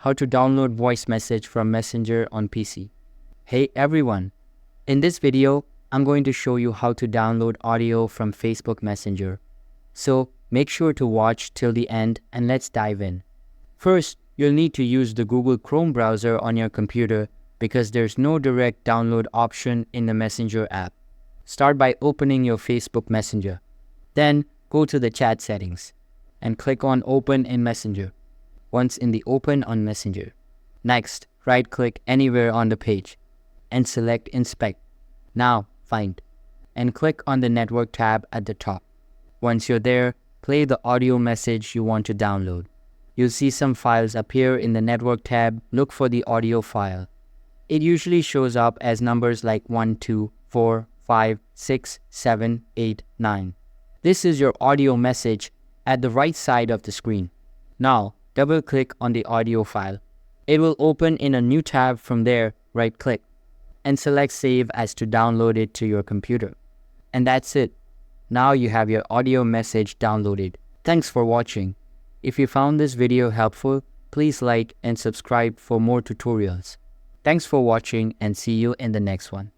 how to download voice message from Messenger on PC. Hey everyone, in this video, I'm going to show you how to download audio from Facebook Messenger. So make sure to watch till the end and let's dive in. First, you'll need to use the Google Chrome browser on your computer because there's no direct download option in the Messenger app. Start by opening your Facebook Messenger. Then go to the chat settings and click on Open in Messenger. Once in the Open on Messenger. Next, right-click anywhere on the page and select Inspect. Now, Find, and click on the Network tab at the top. Once you're there, play the audio message you want to download. You'll see some files appear in the Network tab. Look for the audio file. It usually shows up as numbers like 1, 2, 4, 5, 6, 7, 8, 9. This is your audio message at the right side of the screen. Now, double-click on the audio file. It will open in a new tab. From there, right-click and select Save as to download it to your computer. And that's it. Now you have your audio message downloaded. Thanks for watching. If you found this video helpful, please like and subscribe for more tutorials. Thanks for watching and see you in the next one.